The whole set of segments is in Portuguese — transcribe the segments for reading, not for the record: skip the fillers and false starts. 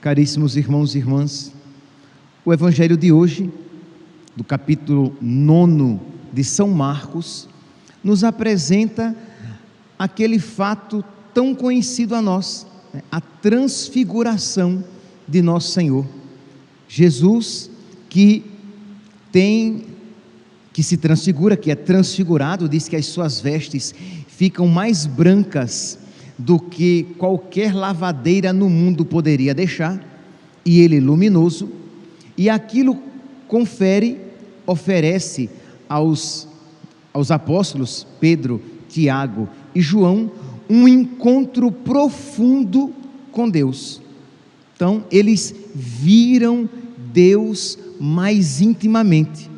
Caríssimos irmãos e irmãs, o Evangelho de hoje, do capítulo 9 de São Marcos, nos apresenta aquele fato tão conhecido a nós, a transfiguração de nosso Senhor. Jesus que se transfigura, que é transfigurado, diz que as suas vestes ficam mais brancas do que qualquer lavadeira no mundo poderia deixar, e ele luminoso, e aquilo oferece aos apóstolos Pedro, Tiago e João um encontro profundo com Deus. Então eles viram Deus mais intimamente,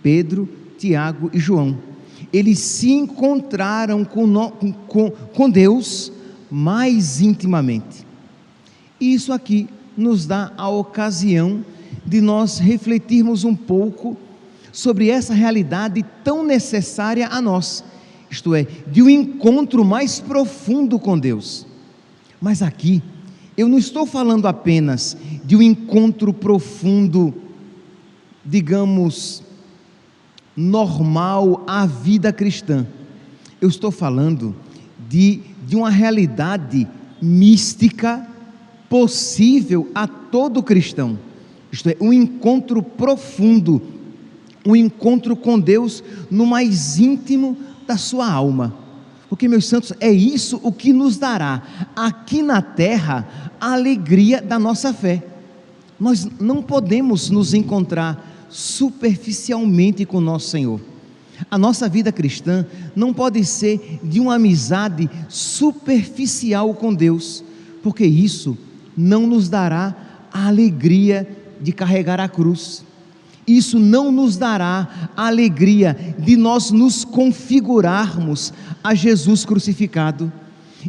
Pedro, Tiago e João. Eles se encontraram com Deus mais intimamente. Isso aqui nos dá a ocasião de nós refletirmos um pouco sobre essa realidade tão necessária a nós, isto é, de um encontro mais profundo com Deus. Mas aqui eu não estou falando apenas de um encontro profundo, digamos, normal à vida cristã. Eu estou falando de uma realidade mística possível a todo cristão, isto é, um encontro profundo, um encontro com Deus no mais íntimo da sua alma, porque, meus santos, é isso o que nos dará aqui na terra a alegria da nossa fé. Nós não podemos nos encontrar superficialmente com nosso Senhor. A nossa vida cristã não pode ser de uma amizade superficial com Deus, porque isso não nos dará a alegria de carregar a cruz. Isso não nos dará a alegria de nós nos configurarmos a Jesus crucificado.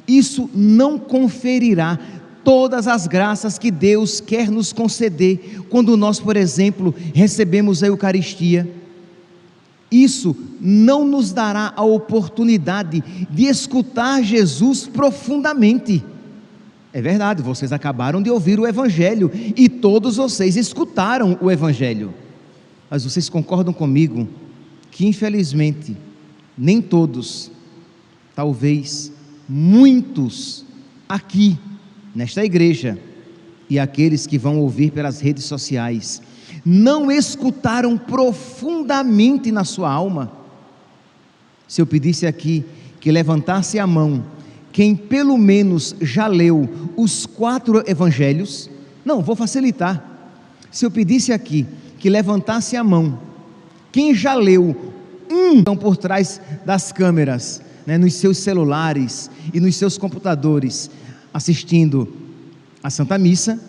Isso não conferirá todas as graças que Deus quer nos conceder quando nós, por exemplo, recebemos a Eucaristia. Isso não nos dará a oportunidade de escutar Jesus profundamente. É verdade, vocês acabaram de ouvir o Evangelho e todos vocês escutaram o Evangelho. Mas vocês concordam comigo que, infelizmente, nem todos, talvez muitos aqui nesta igreja e aqueles que vão ouvir pelas redes sociais, não escutaram profundamente na sua alma? Se eu pedisse aqui que levantasse a mão quem pelo menos já leu os 4 evangelhos, não, vou facilitar. Se eu pedisse aqui que levantasse a mão quem já leu então por trás das câmeras, nos seus celulares e nos seus computadores, assistindo a Santa Missa,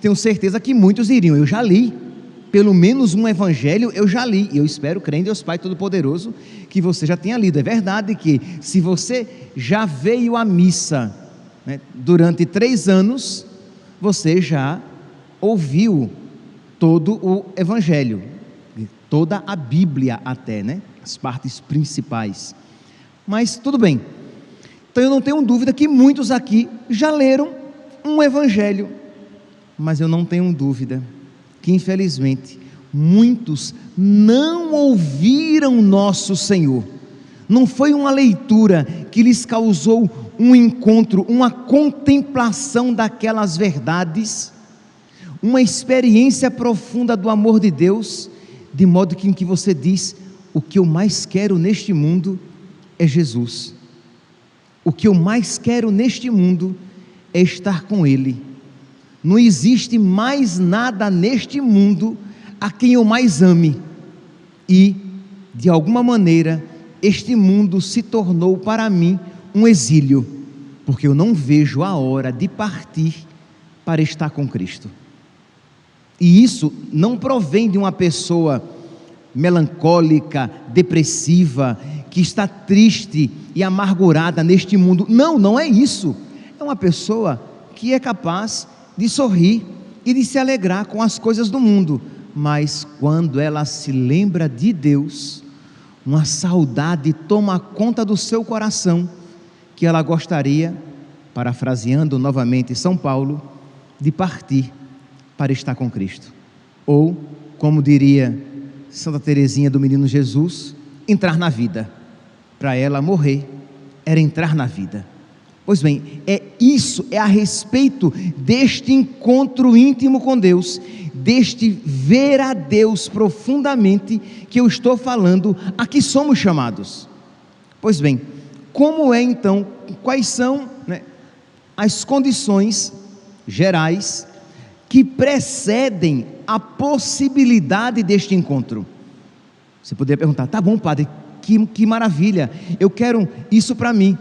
tenho certeza que muitos iriam: eu já li, pelo menos um evangelho eu já li, e eu espero, crendo em Deus Pai Todo-Poderoso, que você já tenha lido. É verdade que se você já veio à missa, durante 3 anos, você já ouviu todo o evangelho, toda a Bíblia até, as partes principais. Mas tudo bem, então eu não tenho dúvida que muitos aqui já leram um evangelho, mas eu não tenho dúvida que, infelizmente, muitos não ouviram nosso Senhor. Não foi uma leitura que lhes causou um encontro, uma contemplação daquelas verdades, uma experiência profunda do amor de Deus, de modo que em que você diz: o que eu mais quero neste mundo é Jesus. O que eu mais quero neste mundo é estar com Ele. Não existe mais nada neste mundo a quem eu mais ame. E, de alguma maneira, este mundo se tornou para mim um exílio, porque eu não vejo a hora de partir para estar com Cristo. E isso não provém de uma pessoa melancólica, depressiva, que está triste e amargurada neste mundo. Não, não é isso. É uma pessoa que é capaz de sorrir e de se alegrar com as coisas do mundo, mas quando ela se lembra de Deus, uma saudade toma conta do seu coração, que ela gostaria, parafraseando novamente São Paulo, de partir para estar com Cristo. Ou, como diria Santa Teresinha do Menino Jesus, entrar na vida. Para ela, morrer era entrar na vida. Pois bem, é a respeito deste encontro íntimo com Deus, deste ver a Deus profundamente, que eu estou falando, a que somos chamados. Pois bem, como é então, quais são, as condições gerais que precedem a possibilidade deste encontro? Você poderia perguntar: tá bom, padre, que maravilha, eu quero isso para mim.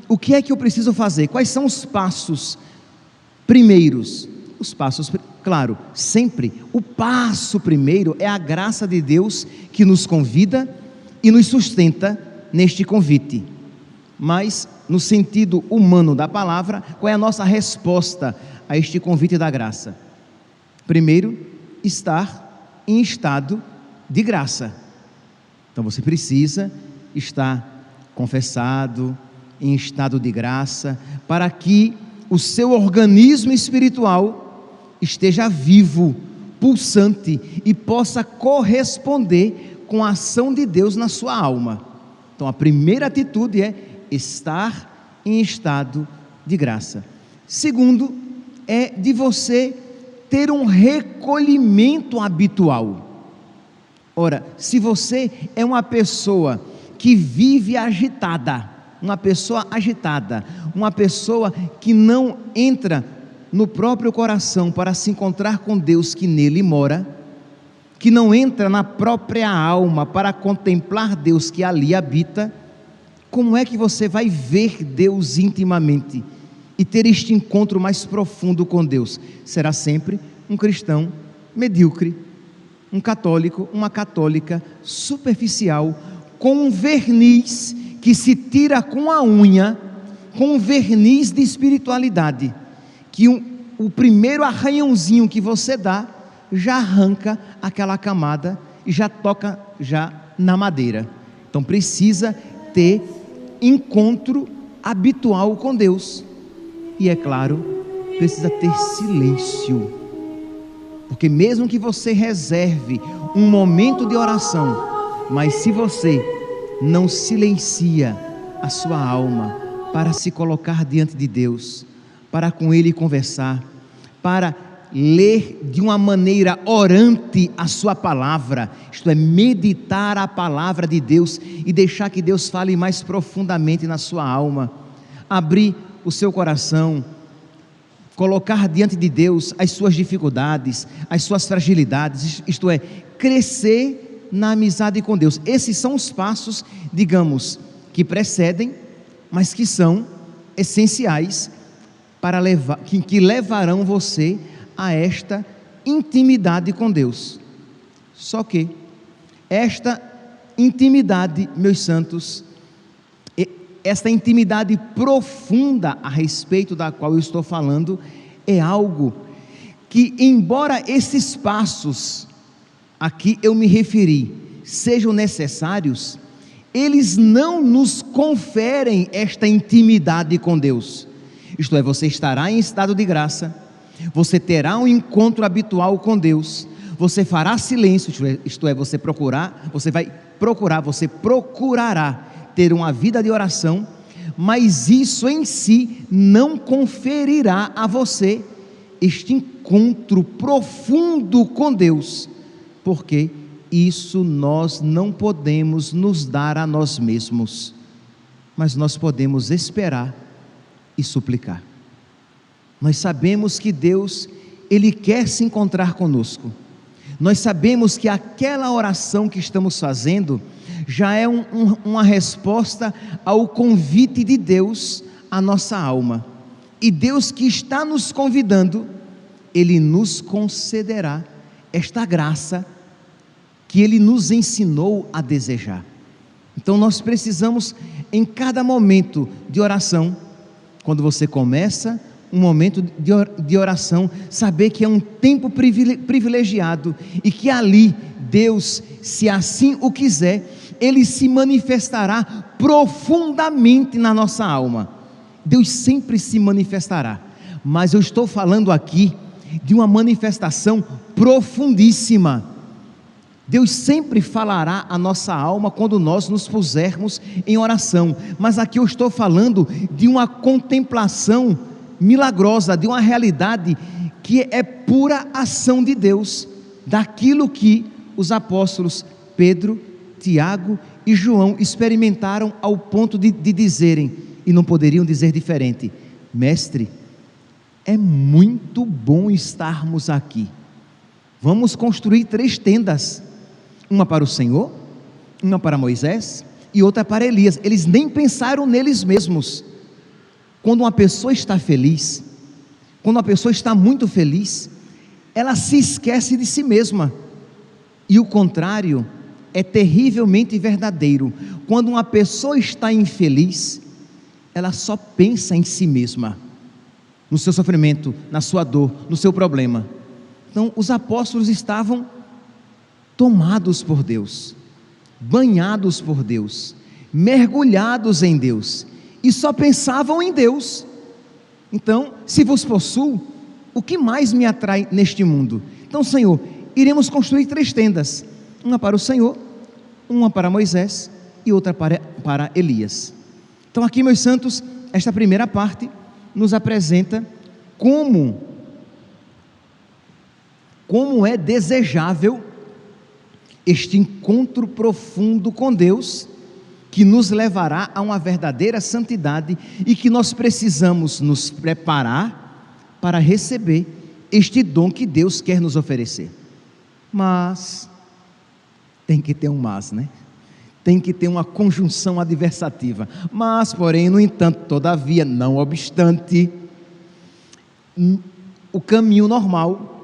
O que é que eu preciso fazer? Quais são os passos primeiros? Os passos, claro, sempre o passo primeiro é a graça de Deus que nos convida e nos sustenta neste convite. Mas, no sentido humano da palavra, qual é a nossa resposta a este convite da graça? Primeiro, estar em estado de graça. Então você precisa estar confessado, em estado de graça, para que o seu organismo espiritual esteja vivo, pulsante e possa corresponder com a ação de Deus na sua alma. Então a primeira atitude é estar em estado de graça. Segundo, é de você ter um recolhimento habitual. Ora, se você é uma pessoa que vive agitada, uma pessoa que não entra no próprio coração para se encontrar com Deus que nele mora, que não entra na própria alma para contemplar Deus que ali habita, como é que você vai ver Deus intimamente e ter este encontro mais profundo com Deus? Será sempre um cristão medíocre, um católico, uma católica superficial, com um verniz que se tira com a unha, com um verniz de espiritualidade, que o primeiro arranhãozinho que você dá, já arranca aquela camada e já toca já na madeira. Então precisa ter encontro habitual com Deus, e é claro, precisa ter silêncio, porque mesmo que você reserve um momento de oração, mas se você não silencia a sua alma para se colocar diante de Deus, para com Ele conversar, para ler de uma maneira orante a sua palavra, isto é, meditar a palavra de Deus e deixar que Deus fale mais profundamente na sua alma, abrir o seu coração, colocar diante de Deus as suas dificuldades, as suas fragilidades, isto é, crescer na amizade com Deus. Esses são os passos, digamos, que precedem, mas que são essenciais para que levarão você a esta intimidade com Deus. Só que esta intimidade, meus santos, esta intimidade profunda a respeito da qual eu estou falando, é algo que, embora esses passos a que eu me referi sejam necessários, eles não nos conferem esta intimidade com Deus. Isto é, você estará em estado de graça, você terá um encontro habitual com Deus, você fará silêncio, isto é, você procurará ter uma vida de oração, mas isso em si não conferirá a você este encontro profundo com Deus, porque isso nós não podemos nos dar a nós mesmos, mas nós podemos esperar e suplicar. Nós sabemos que Deus, Ele quer se encontrar conosco. Nós sabemos que aquela oração que estamos fazendo já é uma resposta ao convite de Deus à nossa alma. E Deus que está nos convidando, Ele nos concederá esta graça que Ele nos ensinou a desejar. Então nós precisamos, em cada momento de oração, quando você começa um momento de oração, saber que é um tempo privilegiado e que ali Deus, se assim o quiser, Ele se manifestará profundamente na nossa alma. Deus sempre se manifestará, mas eu estou falando aqui de uma manifestação profundíssima. Deus sempre falará à nossa alma quando nós nos pusermos em oração, mas aqui eu estou falando de uma contemplação milagrosa, de uma realidade que é pura ação de Deus, daquilo que os apóstolos Pedro, Tiago e João experimentaram ao ponto de dizerem, e não poderiam dizer diferente: mestre, é muito bom estarmos aqui, vamos construir 3 tendas, uma para o Senhor, uma para Moisés e outra para Elias. Eles nem pensaram neles mesmos. Quando uma pessoa está feliz, quando uma pessoa está muito feliz, ela se esquece de si mesma, e o contrário é terrivelmente verdadeiro. Quando uma pessoa está infeliz, ela só pensa em si mesma, no seu sofrimento, na sua dor, no seu problema. Então os apóstolos estavam tomados por Deus, banhados por Deus, mergulhados em Deus, e só pensavam em Deus. Então, se vos possuo, o que mais me atrai neste mundo? Então, Senhor, iremos construir 3 tendas, uma para o Senhor, uma para Moisés e outra para Elias. Então aqui, meus santos, esta primeira parte nos apresenta como é desejável este encontro profundo com Deus, que nos levará a uma verdadeira santidade, e que nós precisamos nos preparar para receber este dom que Deus quer nos oferecer. Mas tem que ter um mas, né? Tem que ter uma conjunção adversativa. Mas, porém, no entanto, todavia, não obstante, o caminho normal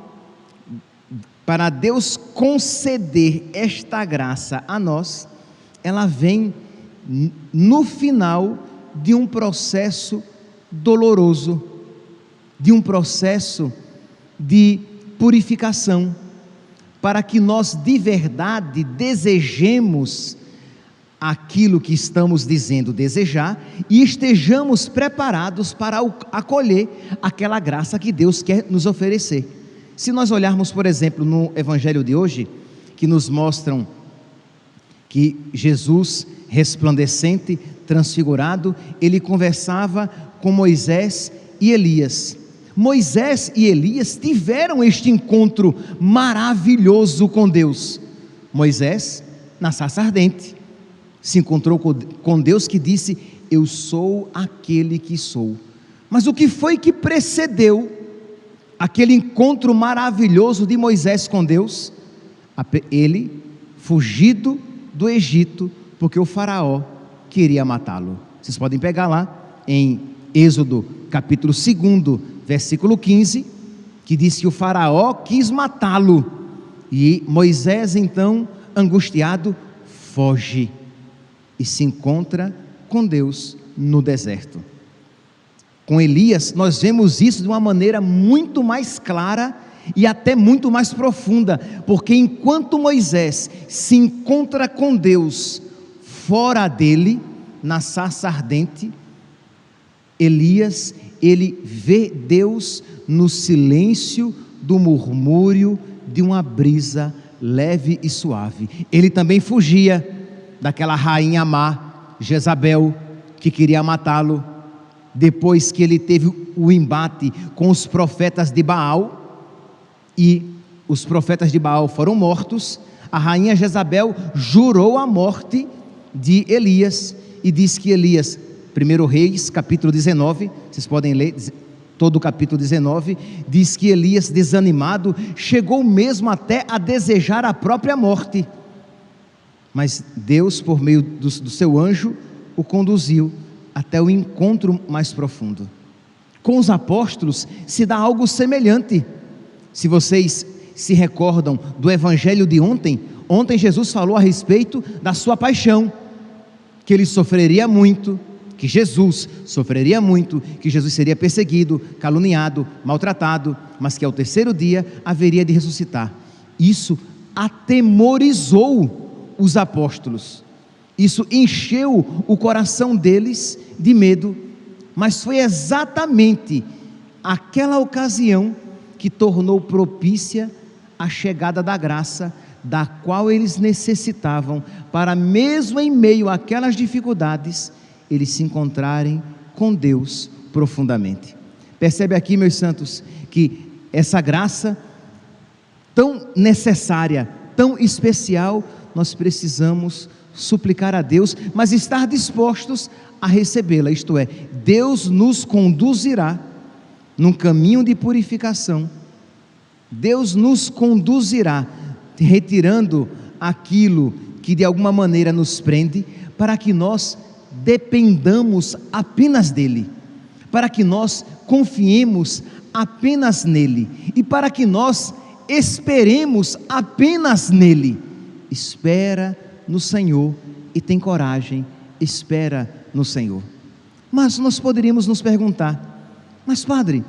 para Deus conceder esta graça a nós, ela vem no final de um processo doloroso, de um processo de purificação, para que nós de verdade desejemos aquilo que estamos dizendo desejar, e estejamos preparados para acolher aquela graça que Deus quer nos oferecer. Se nós olharmos, por exemplo, no Evangelho de hoje, que nos mostram que Jesus, resplandecente, transfigurado, ele conversava com Moisés e Elias. Moisés e Elias tiveram este encontro maravilhoso com Deus. Moisés, na sarça ardente, se encontrou com Deus, que disse: eu sou aquele que sou. Mas o que foi que precedeu aquele encontro maravilhoso de Moisés com Deus? Ele fugido do Egito, porque o faraó queria matá-lo. Vocês podem pegar lá em Êxodo capítulo 2, versículo 15, que diz que o faraó quis matá-lo, e Moisés então, angustiado, foge e se encontra com Deus no deserto. Com Elias, nós vemos isso de uma maneira muito mais clara e até muito mais profunda, porque enquanto Moisés se encontra com Deus fora dele, na sarça ardente, Elias, ele vê Deus no silêncio do murmúrio de uma brisa leve e suave. Ele também fugia daquela rainha má, Jezabel, que queria matá-lo. Depois que ele teve o embate com os profetas de Baal, e os profetas de Baal foram mortos, a rainha Jezabel jurou a morte de Elias, e diz que Elias, 1 Reis, capítulo 19, vocês podem ler todo o capítulo 19, diz que Elias, desanimado, chegou mesmo até a desejar a própria morte, mas Deus, por meio do seu anjo, o conduziu até o encontro mais profundo. Com os apóstolos se dá algo semelhante. Se vocês se recordam do evangelho de ontem Jesus falou a respeito da sua paixão, que ele sofreria muito, que Jesus sofreria muito, que Jesus seria perseguido, caluniado, maltratado, mas que ao 3º dia haveria de ressuscitar. Isso atemorizou os apóstolos, isso encheu o coração deles de medo, mas foi exatamente aquela ocasião que tornou propícia a chegada da graça, da qual eles necessitavam, para mesmo em meio àquelas dificuldades, eles se encontrarem com Deus profundamente. Percebe aqui, meus santos, que essa graça tão necessária, tão especial, nós precisamos suplicar a Deus, mas estar dispostos a recebê-la, isto é, Deus nos conduzirá num caminho de purificação, Deus nos conduzirá, retirando aquilo que de alguma maneira nos prende, para que nós dependamos apenas dEle, para que nós confiemos apenas nele, e para que nós esperemos apenas nele. Espera no Senhor e tem coragem, espera no Senhor. Mas nós poderíamos nos perguntar: mas padre,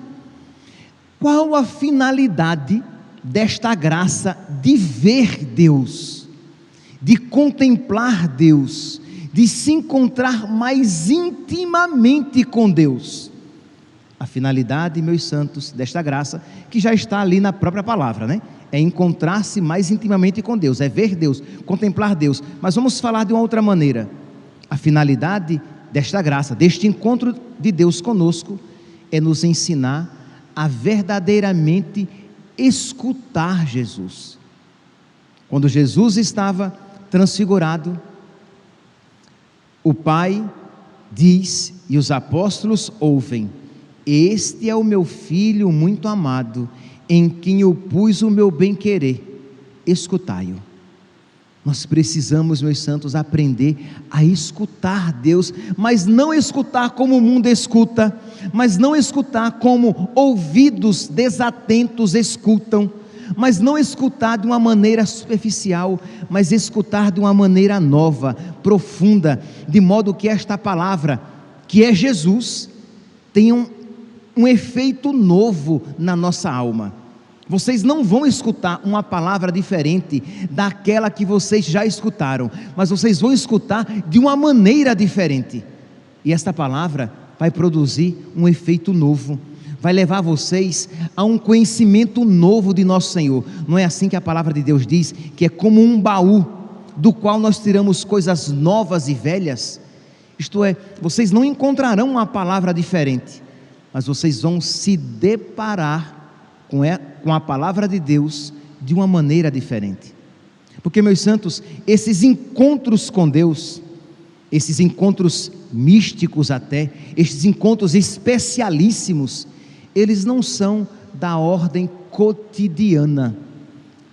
qual a finalidade desta graça de ver Deus, de contemplar Deus, de se encontrar mais intimamente com Deus? A finalidade, meus santos, desta graça, que já está ali na própria palavra, né? É encontrar-se mais intimamente com Deus, é ver Deus, contemplar Deus. Mas vamos falar de uma outra maneira. A finalidade desta graça, deste encontro de Deus conosco, é nos ensinar a verdadeiramente escutar Jesus. Quando Jesus estava transfigurado, o Pai diz, e os apóstolos ouvem: este é o meu Filho muito amado, em quem eu pus o meu bem-querer, escutai-o. Nós precisamos, meus santos, aprender a escutar Deus, mas não escutar como o mundo escuta, mas não escutar como ouvidos desatentos escutam, mas não escutar de uma maneira superficial, mas escutar de uma maneira nova, profunda, de modo que esta palavra, que é Jesus, tenha um efeito novo na nossa alma. Vocês não vão escutar uma palavra diferente daquela que vocês já escutaram, mas vocês vão escutar de uma maneira diferente, e esta palavra vai produzir um efeito novo, vai levar vocês a um conhecimento novo de nosso Senhor. Não é assim que a palavra de Deus diz, que é como um baú, do qual nós tiramos coisas novas e velhas? Isto é, vocês não encontrarão uma palavra diferente, mas vocês vão se deparar com a palavra de Deus de uma maneira diferente. Porque, meus santos, esses encontros com Deus, esses encontros místicos até, esses encontros especialíssimos, eles não são da ordem cotidiana,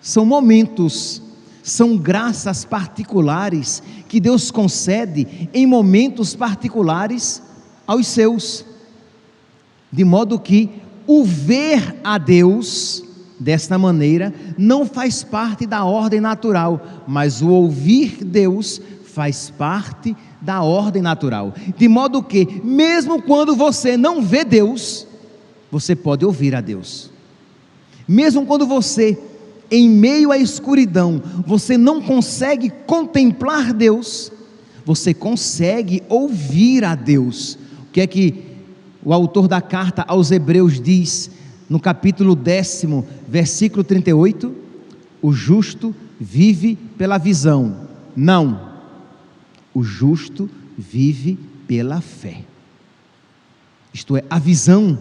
são momentos, são graças particulares que Deus concede em momentos particulares aos seus, de modo que o ver a Deus desta maneira não faz parte da ordem natural, mas o ouvir Deus faz parte da ordem natural, de modo que mesmo quando você não vê Deus, você pode ouvir a Deus. Mesmo quando você, em meio à escuridão, você não consegue contemplar Deus, você consegue ouvir a Deus. O que é que o autor da carta aos Hebreus diz no capítulo 10, versículo 38? O justo vive pela visão. Não, o justo vive pela fé. Isto é, a visão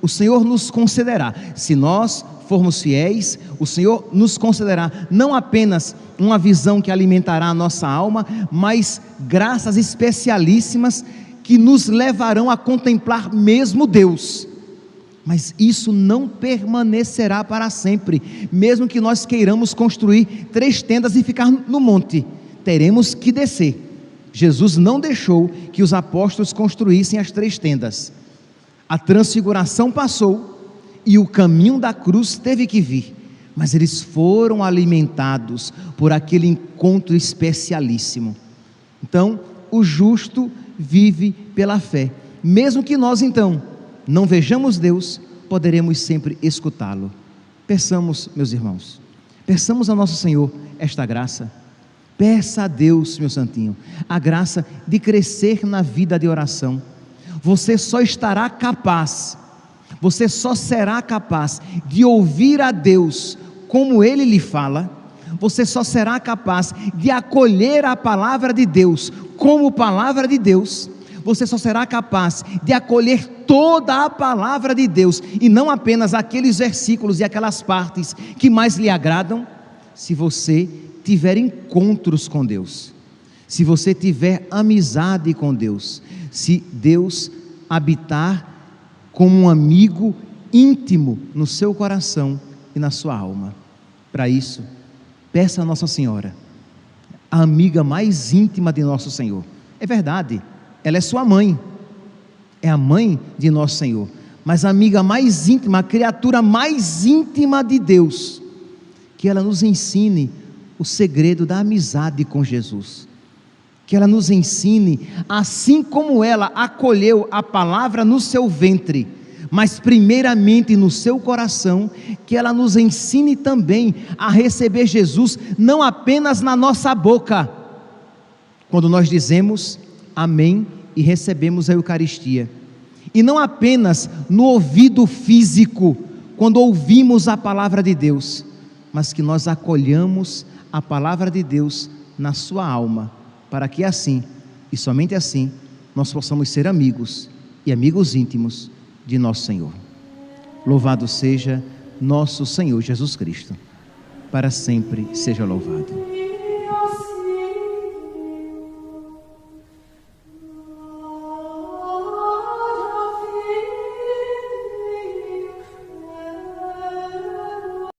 o Senhor nos concederá. Se nós formos fiéis, o Senhor nos concederá não apenas uma visão que alimentará a nossa alma, mas graças especialíssimas que nos levarão a contemplar mesmo Deus. Mas isso não permanecerá para sempre. Mesmo que nós queiramos construir 3 tendas e ficar no monte, teremos que descer. Jesus não deixou que os apóstolos construíssem as 3 tendas. A transfiguração passou e o caminho da cruz teve que vir, mas eles foram alimentados por aquele encontro especialíssimo. Então, o justo vive pela fé. Mesmo que nós então não vejamos Deus, poderemos sempre escutá-lo. Peçamos, meus irmãos, peçamos a nosso Senhor esta graça. Peça a Deus, meu santinho, a graça de crescer na vida de oração. Você só estará capaz, você só será capaz de ouvir a Deus como Ele lhe fala, você só será capaz de acolher a palavra de Deus como palavra de Deus, você só será capaz de acolher toda a palavra de Deus, e não apenas aqueles versículos e aquelas partes que mais lhe agradam, se você tiver encontros com Deus, se você tiver amizade com Deus, se Deus habitar como um amigo íntimo no seu coração e na sua alma. Para isso, peça a Nossa Senhora, a amiga mais íntima de nosso Senhor. É verdade, ela é sua mãe, é a mãe de nosso Senhor, mas a amiga mais íntima, a criatura mais íntima de Deus, que ela nos ensine o segredo da amizade com Jesus, que ela nos ensine, assim como ela acolheu a palavra no seu ventre, mas primeiramente no seu coração, que ela nos ensine também a receber Jesus, não apenas na nossa boca, quando nós dizemos amém e recebemos a Eucaristia, e não apenas no ouvido físico, quando ouvimos a palavra de Deus, mas que nós acolhamos a palavra de Deus na sua alma, para que assim, e somente assim, nós possamos ser amigos e amigos íntimos de nosso Senhor. Louvado seja nosso Senhor Jesus Cristo, para sempre seja louvado.